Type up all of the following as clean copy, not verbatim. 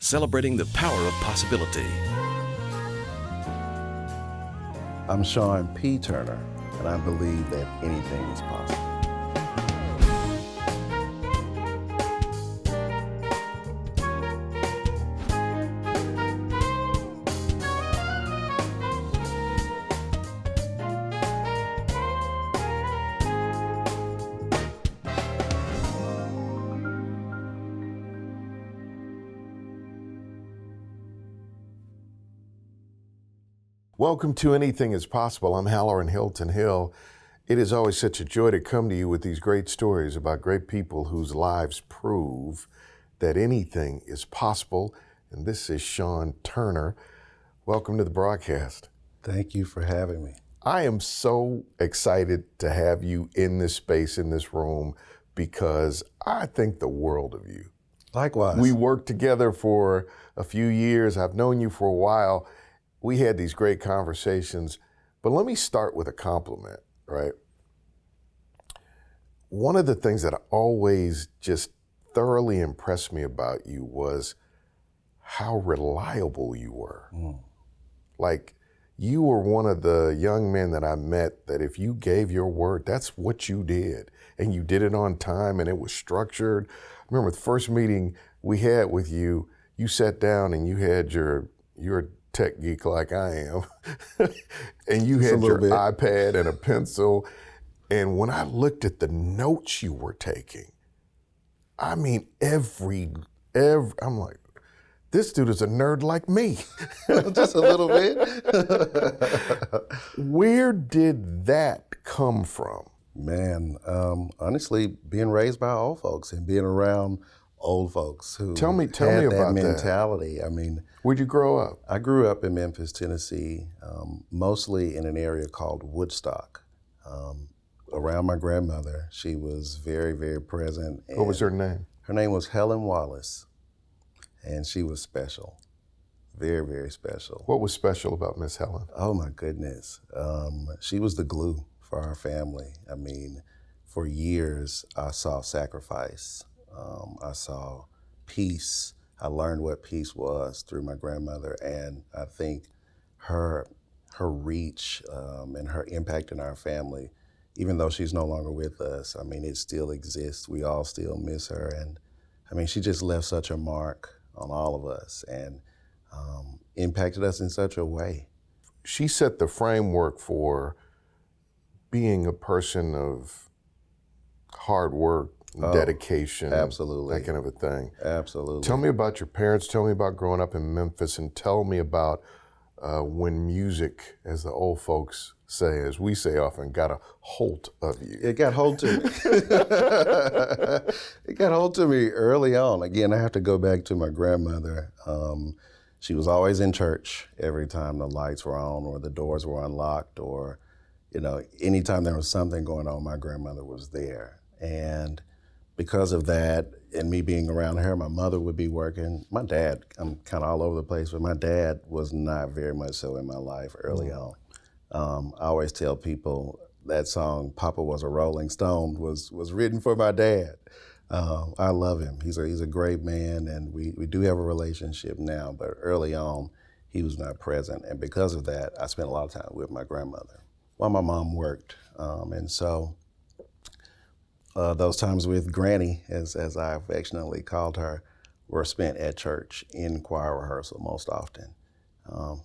celebrating the power of possibility. I'm Shawn P Turner, and I believe that anything is possible. Welcome to Anything is Possible. I'm Halloran Hilton Hill. It is always such a joy to come to you with these great stories about great people whose lives prove that anything is possible. And this is Shawn Turner. Welcome to the broadcast. Thank you for having me. I am so excited to have you in this space, in this room, because I think the world of you. Likewise. We worked together for a few years. I've known you for a while. We had these great conversations, but let me start with a compliment, right? One of the things that always just thoroughly impressed me about you was how reliable you were. Like, you were one of the young men that I met that if you gave your word, that's what you did. And you did it on time and it was structured. I remember the first meeting we had with you, you sat down and you had your tech geek like I am, and you had your iPad and a pencil. And when I looked at the notes you were taking, I mean, I'm like, this dude is a nerd like me. Just a little bit. Where did that come from? Man, honestly, being raised by old folks and being around old folks who tell me had about that mentality. That. I mean, where'd you grow up? I grew up in Memphis, Tennessee, mostly in an area called Woodstock. Around my grandmother, she was very, very present. What was her name? Her name was Helen Wallace, and she was special, very, very special. What was special about Miss Helen? Oh my goodness, she was the glue for our family. I mean, for years I saw sacrifice. I saw peace. I learned what peace was through my grandmother, and I think her reach and her impact in our family, even though she's no longer with us, I mean, it still exists. We all still miss her, and I mean, she just left such a mark on all of us and impacted us in such a way. She set the framework for being a person of hard work, dedication, absolutely, that kind of a thing. Absolutely. Tell me about your parents. Tell me about growing up in Memphis, and tell me about when music, as the old folks say, as we say often, got a hold of you. It got hold to me. It got hold to me early on. Again, I have to go back to my grandmother. She was always in church every time the lights were on or the doors were unlocked, or anytime there was something going on, my grandmother was there. And because of that, and me being around her, my mother would be working. My dad, I'm kind of all over the place, but my dad was not very much so in my life early on. I always tell people that song, Papa Was a Rolling Stone, was written for my dad. I love him. He's a great man, and we do have a relationship now, but early on, he was not present. And because of that, I spent a lot of time with my grandmother while my mom worked. And so those times with Granny, as I affectionately called her, were spent at church in choir rehearsal most often.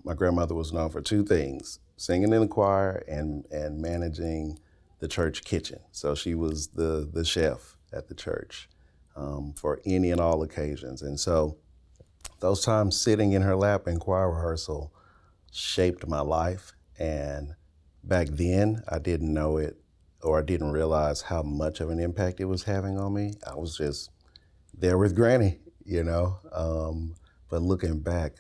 My grandmother was known for two things: singing in the choir and managing the church kitchen. So she was the chef at the church for any and all occasions. And so those times sitting in her lap in choir rehearsal shaped my life. And back then, I didn't know it, or I didn't realize how much of an impact it was having on me. I was just there with Granny, But looking back,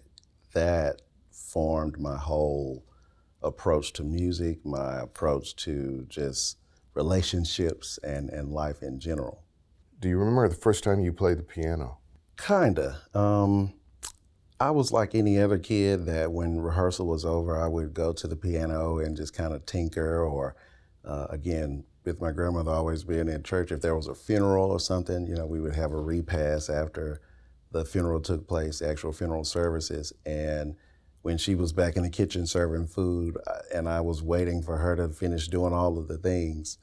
that formed my whole approach to music, my approach to just relationships and life in general. Do you remember the first time you played the piano? Kinda. I was like any other kid that when rehearsal was over, I would go to the piano and just kind of tinker, or again, with my grandmother always being in church, if there was a funeral or something, we would have a repast after the funeral took place, the actual funeral services. And when she was back in the kitchen serving food and I was waiting for her to finish doing all of the things,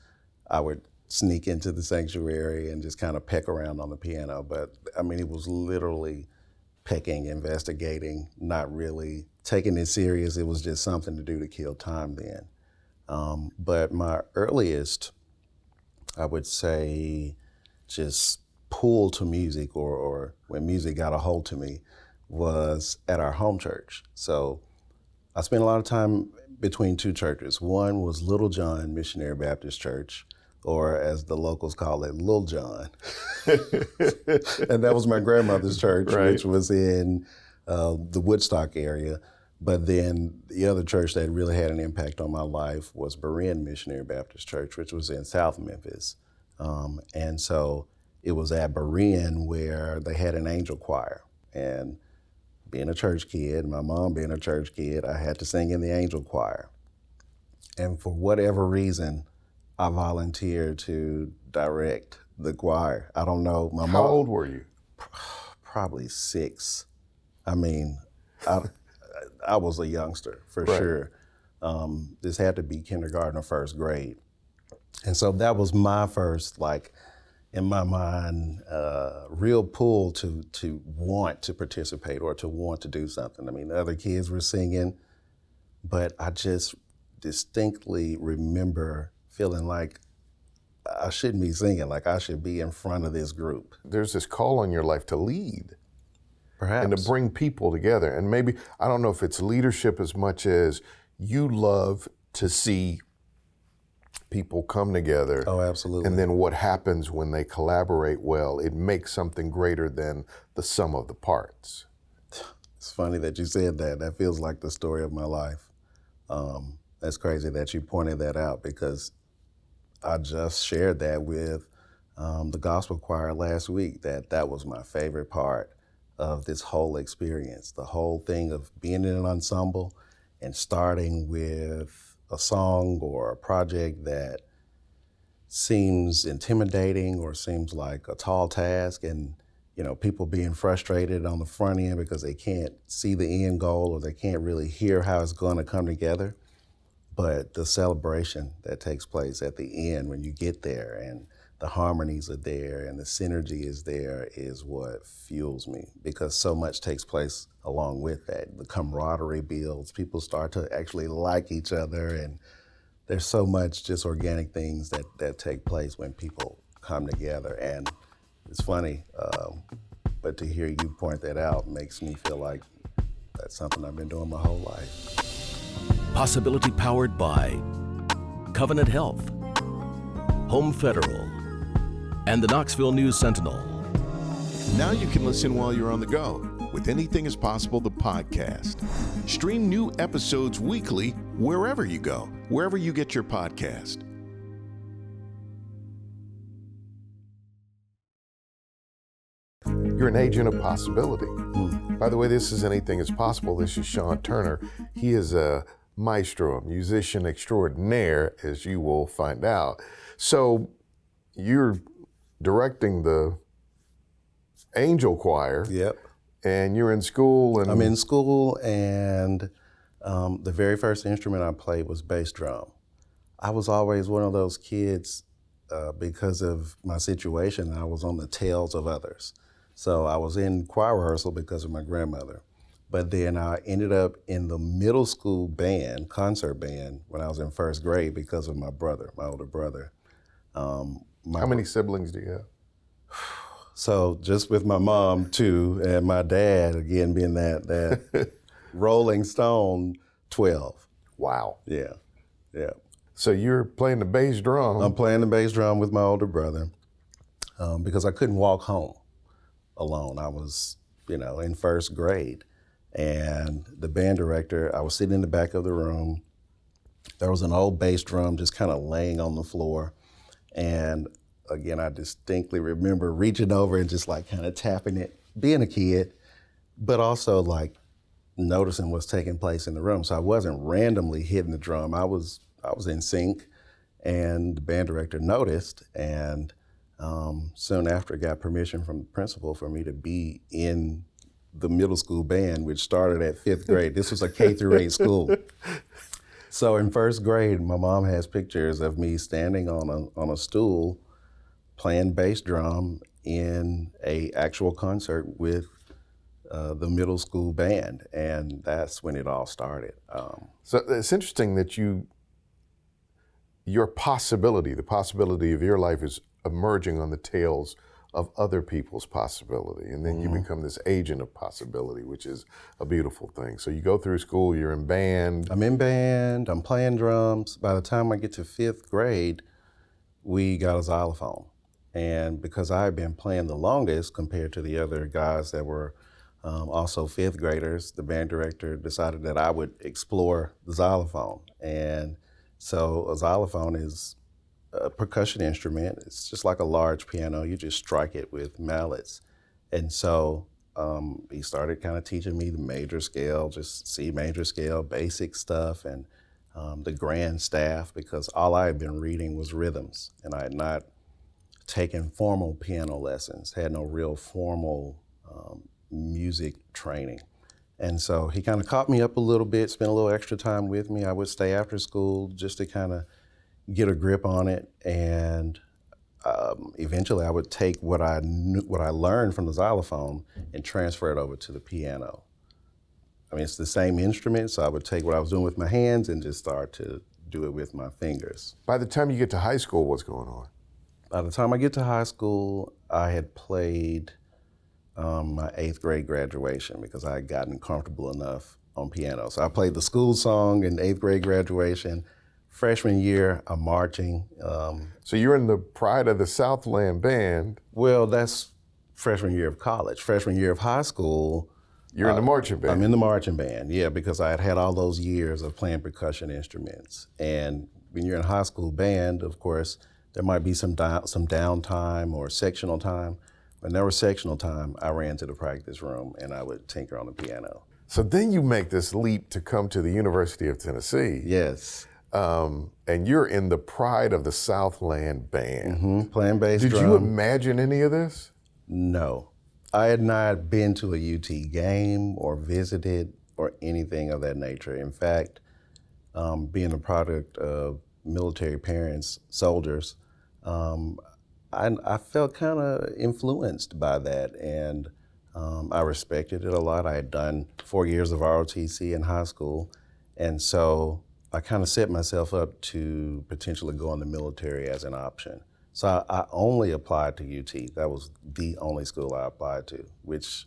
I would sneak into the sanctuary and just kind of peck around on the piano. But I mean, it was literally pecking, investigating, not really taking it serious. It was just something to do to kill time then. But my earliest, I would say, just pull to music or when music got a hold to me was at our home church. So I spent a lot of time between two churches. One was Little John Missionary Baptist Church, or as the locals call it, Lil John. And that was my grandmother's church, Right. which was in the Woodstock area. But then the other church that really had an impact on my life was Berean Missionary Baptist Church, which was in South Memphis. And so it was at Berean where they had an angel choir. And being a church kid, my mom being a church kid, I had to sing in the angel choir. And for whatever reason, I volunteered to direct the choir. I don't know. My How mom, old were you? Probably 6. I mean, I was a youngster for Right. sure. This had to be kindergarten or first grade. And so that was my first, like, in my mind, real pull to want to participate or to want to do something. I mean, the other kids were singing, but I just distinctly remember feeling like I shouldn't be singing, like I should be in front of this group. There's this call on your life to lead Perhaps. and to bring people together. And maybe, I don't know if it's leadership as much as you love to see people come together. Oh, absolutely. And then what happens when they collaborate well, it makes something greater than the sum of the parts. It's funny that you said that. That feels like the story of my life. That's crazy that you pointed that out because I just shared that with the gospel choir last week, that was my favorite part of this whole experience. The whole thing of being in an ensemble and starting with a song or a project that seems intimidating or seems like a tall task, and people being frustrated on the front end because they can't see the end goal or they can't really hear how it's going to come together. But the celebration that takes place at the end when you get there and the harmonies are there and the synergy is there is what fuels me, because so much takes place along with that. The camaraderie builds, people start to actually like each other, and there's so much just organic things that take place when people come together. And it's funny, but to hear you point that out makes me feel like that's something I've been doing my whole life. Possibility powered by Covenant Health, Home Federal, and the Knoxville News Sentinel. Now you can listen while you're on the go with Anything is Possible, the podcast. Stream new episodes weekly wherever you go, wherever you get your podcast. You're an agent of possibility. By the way, this is Anything is Possible. This is Shawn Turner. He is a maestro, a musician extraordinaire, as you will find out. So you're directing the angel choir. Yep. And you're in school. And I'm in school, and the very first instrument I played was bass drum. I was always one of those kids, because of my situation, I was on the tails of others. So I was in choir rehearsal because of my grandmother. But then I ended up in the middle school band, concert band, when I was in first grade because of my brother, my older brother. how many siblings do you have? So just with my mom, 2, and my dad, again, being that Rolling Stone, 12. Wow. Yeah. So you're playing the bass drum. I'm playing the bass drum with my older brother because I couldn't walk home alone. I was, in first grade. And the band director, I was sitting in the back of the room. There was an old bass drum just kind of laying on the floor. And again, I distinctly remember reaching over and just like kind of tapping it, being a kid, but also like noticing what's taking place in the room. So I wasn't randomly hitting the drum. I was in sync, and the band director noticed, and Soon after, got permission from the principal for me to be in the middle school band, which started at 5th grade. This was a K through 8 school. So in 1st grade, my mom has pictures of me standing on a stool playing bass drum in a actual concert with the middle school band, and that's when it all started. So it's interesting that the possibility of your life is emerging on the tails of other people's possibility, and then you become this agent of possibility, which is a beautiful thing. So you go through school, you're in band. I'm in band, I'm playing drums. By the time I get to 5th grade, we got a xylophone. And because I had been playing the longest compared to the other guys that were also 5th graders, the band director decided that I would explore the xylophone. And so a xylophone is a percussion instrument. It's just like a large piano. You just strike it with mallets. And so he started kind of teaching me the major scale, just C major scale, basic stuff, and the grand staff, because all I had been reading was rhythms, and I had not taken formal piano lessons, had no real formal music training. And so he kind of caught me up a little bit, spent a little extra time with me. I would stay after school just to kind of get a grip on it, and eventually I would take what I learned from the xylophone and transfer it over to the piano. I mean, it's the same instrument, so I would take what I was doing with my hands and just start to do it with my fingers. By the time you get to high school, what's going on? By the time I get to high school, I had played my 8th grade graduation because I had gotten comfortable enough on piano. So I played the school song in 8th grade graduation. Freshman year, I'm marching. So you're in the Pride of the Southland band. Well, that's freshman year of college. Freshman year of high school, you're in the marching band. I'm in the marching band, yeah, because I had had all those years of playing percussion instruments. And when you're in high school band, of course, there might be some downtime or sectional time. When there was sectional time, I ran to the practice room and I would tinker on the piano. So then you make this leap to come to the University of Tennessee. Yes. And you're in the Pride of the Southland band. Playing bass Did drum. you imagine any of this? No. I had not been to a UT game or visited or anything of that nature. In fact, being a product of military parents, soldiers, I felt kind of influenced by that, and I respected it a lot. I had done 4 years of ROTC in high school, and so I kind of set myself up to potentially go in the military as an option. So I only applied to UT. That was the only school I applied to, which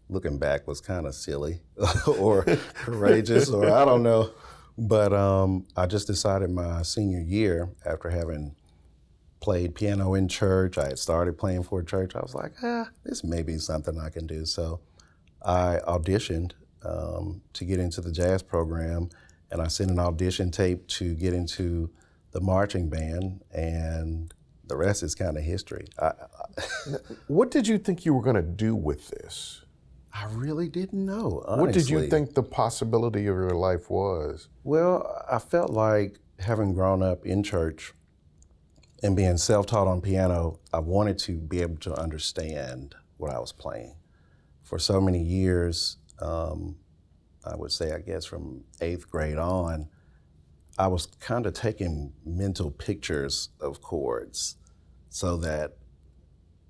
looking back was kind of silly or courageous, or I don't know. But I just decided my senior year, after having played piano in church, I had started playing for a church, I was like, this may be something I can do. So I auditioned to get into the jazz program, and I sent an audition tape to get into the marching band, and the rest is kind of history. What did you think you were going to do with this? I really didn't know, honestly. What did you think the possibility of your life was? Well, I felt like, having grown up in church and being self-taught on piano, I wanted to be able to understand what I was playing. For so many years, I would say, I guess from 8th grade on, I was kind of taking mental pictures of chords so that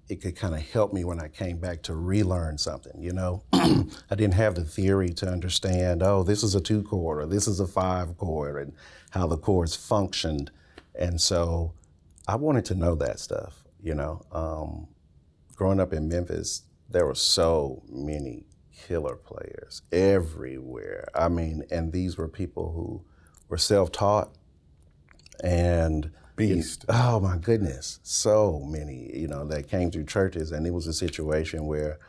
it could kind of help me when I came back to relearn something, you know? I didn't have the theory to understand, oh, this is a 2 chord or this is a 5 chord, and how the chords functioned. And so I wanted to know that stuff, you know? Growing up in Memphis, there were so many killer players everywhere. I mean, and these were people who were self-taught and Beast. Oh my goodness, so many, you know, that came through churches, and it was a situation where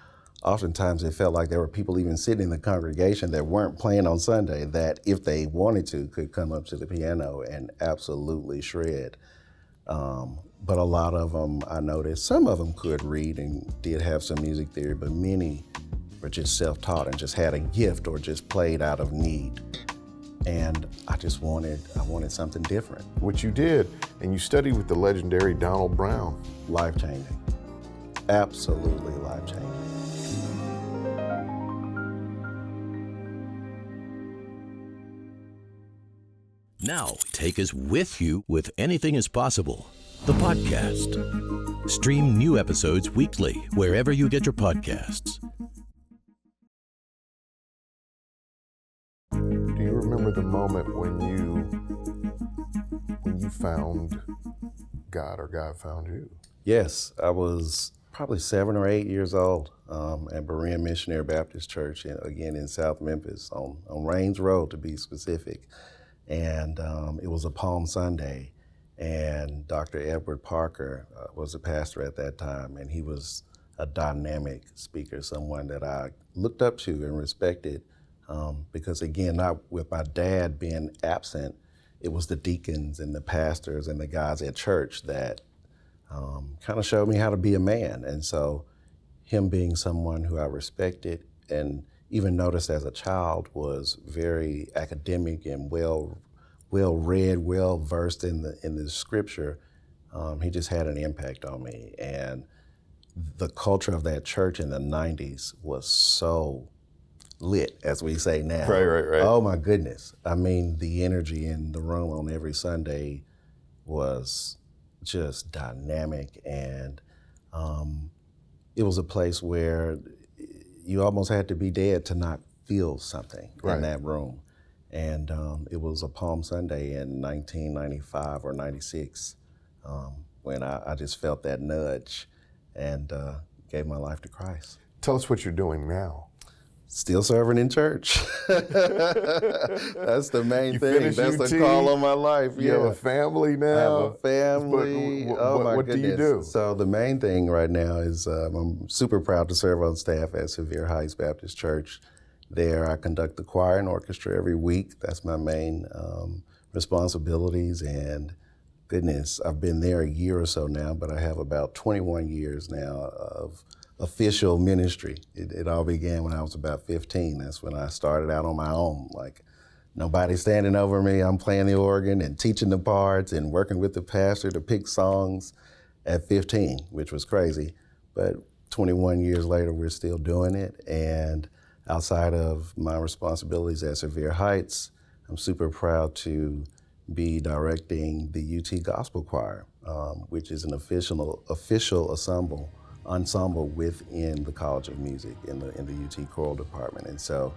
oftentimes it felt like there were people even sitting in the congregation that weren't playing on Sunday that, if they wanted to, could come up to the piano and absolutely shred. But a lot of them, I noticed, some of them could read and did have some music theory, but many were just self-taught and just had a gift or just played out of need. And I wanted something different. Which you did, and you studied with the legendary Donald Brown. Life-changing. Absolutely life-changing. Now, take us with you with Anything is Possible, the podcast. Stream new episodes weekly wherever you get your podcasts. Do you remember the moment when you found God or God found you? Yes, I was probably 7 or 8 years old at Berean Missionary Baptist Church, again in South Memphis, on Range Road to be specific. And it was a Palm Sunday, and Dr. Edward Parker was the pastor at that time, and he was a dynamic speaker, someone that I looked up to and respected, because again, not with my dad being absent, it was the deacons and the pastors and the guys at church that kind of showed me how to be a man. And so him being someone who I respected and even noticed as a child was very academic and well read, well versed in the scripture. He just had an impact on me. And the culture of that church in the 90s was so lit, as we say now. Right. Oh my goodness. I mean, the energy in the room on every Sunday was just dynamic, and it was a place where you almost had to be dead to not feel something in that room. And it was a Palm Sunday in 1995 or 96 when I just felt that nudge and gave my life to Christ. Tell us what you're doing now. Still serving in church. That's the main thing. That's UT, the call on my life. You have a family now. I have a family. What do you do? So the main thing right now is I'm super proud to serve on staff at Sevier Heights Baptist Church. There I conduct the choir and orchestra every week. That's my main responsibilities. And goodness, I've been there a year or so now, but I have about 21 years now of official ministry. It all began when I was about 15. That's when I started out on my own. Like, nobody standing over me. I'm playing the organ and teaching the parts and working with the pastor to pick songs at 15, which was crazy. But 21 years later, we're still doing it. And outside of my responsibilities at Sevier Heights, I'm super proud to be directing the UT Gospel Choir, which is an official ensemble within the College of Music in the UT choral department. And so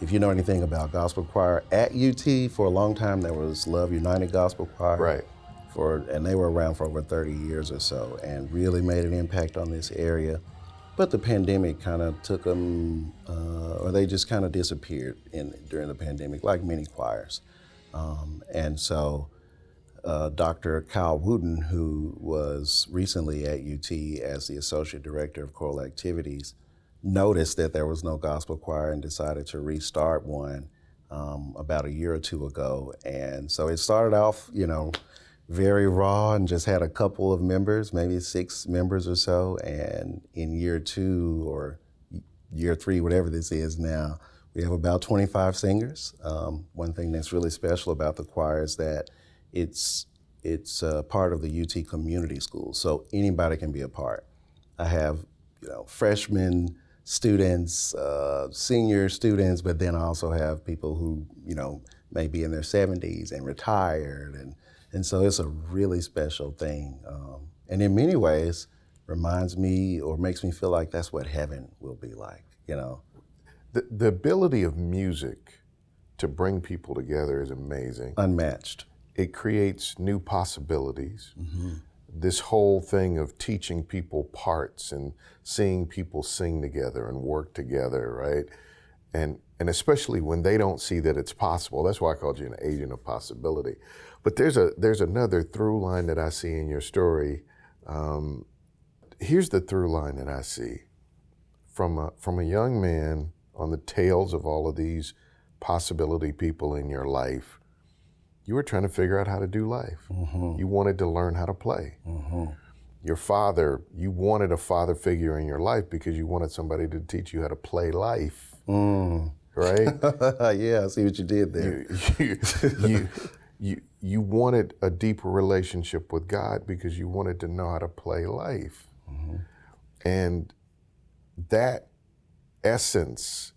if you know anything about gospel choir at UT, for a long time there was Love United Gospel Choir. Right. And they were around for over 30 years or so and really made an impact on this area. But the pandemic kind of took them, or they just kind of disappeared during the pandemic, like many choirs. And so Dr. Kyle Wooten, who was recently at UT as the Associate Director of Choral Activities, noticed that there was no gospel choir and decided to restart one about a year or two ago. And so it started off, very raw and just had a couple of members, maybe 6 members or so. And in year 2 or year 3, whatever this is now, we have about 25 singers. One thing that's really special about the choir is that it's part of the UT community school, so anybody can be a part. I have, freshmen students, senior students, but then I also have people who, may be in their 70s and retired, and so it's a really special thing. And in many ways, reminds me or makes me feel like that's what heaven will be like, The ability of music to bring people together is amazing. Unmatched. It creates new possibilities. Mm-hmm. This whole thing of teaching people parts and seeing people sing together and work together, right? And especially when they don't see that it's possible. That's why I called you an agent of possibility. But there's another through line that I see in your story. Here's the through line that I see. From a young man on the tails of all of these possibility people in your life, you were trying to figure out how to do life. Mm-hmm. You wanted to learn how to play. Mm-hmm. Your father, you wanted a father figure in your life because you wanted somebody to teach you how to play life. Mm. right? Yeah, I see what you did there. You wanted a deeper relationship with God because you wanted to know how to play life. Mm-hmm. And that essence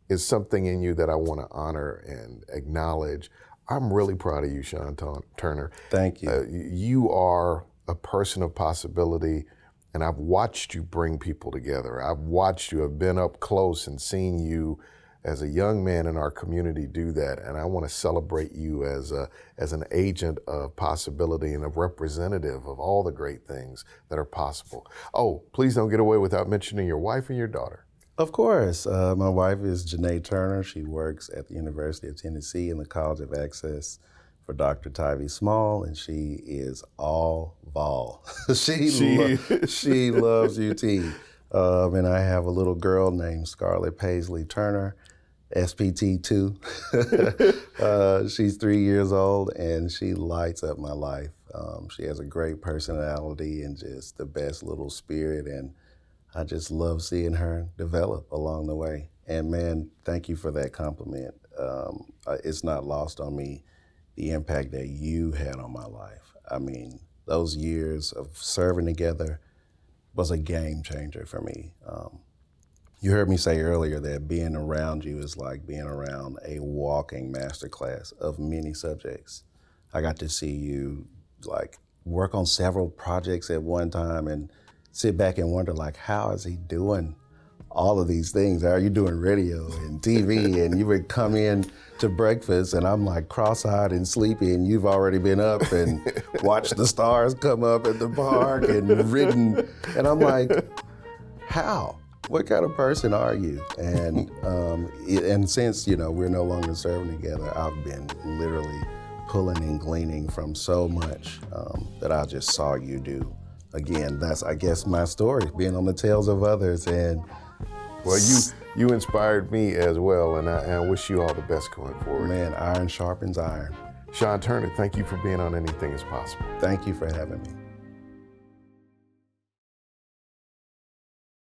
is something in you that I want to honor and acknowledge. I'm really proud of you, Shawn Turner. Thank you. You are a person of possibility, and I've watched you bring people together. I've watched you, have been up close and seen you as a young man in our community do that, and I want to celebrate you as an agent of possibility and a representative of all the great things that are possible. Oh, please don't get away without mentioning your wife and your daughter. Of course. My wife is Janae Turner. She works at the University of Tennessee in the College of Access for Dr. Tyvee Small, and she is all Vol. She loves UT. And I have a little girl named Scarlett Paisley Turner, SPT2. She's 3 years old, and she lights up my life. She has a great personality and just the best little spirit, and I just love seeing her develop along the way. And man, thank you for that compliment. It's not lost on me the impact that you had on my life. I mean, those years of serving together was a game changer for me. You heard me say earlier that being around you is like being around a walking masterclass of many subjects. I got to see you like work on several projects at one time and sit back and wonder like, how is he doing all of these things? How are you doing radio and TV? And you would come in to breakfast and I'm like cross-eyed and sleepy, and you've already been up and watched the stars come up at the park and ridden. And I'm like, how? What kind of person are you? And since, we're no longer serving together, I've been literally pulling and gleaning from so much that I just saw you do. Again, that's, I guess, my story, being on the tails of others. And well, you inspired me as well, and I wish you all the best going forward. Man, iron sharpens iron. Shawn Turner, thank you for being on Anything Is Possible. Thank you for having me.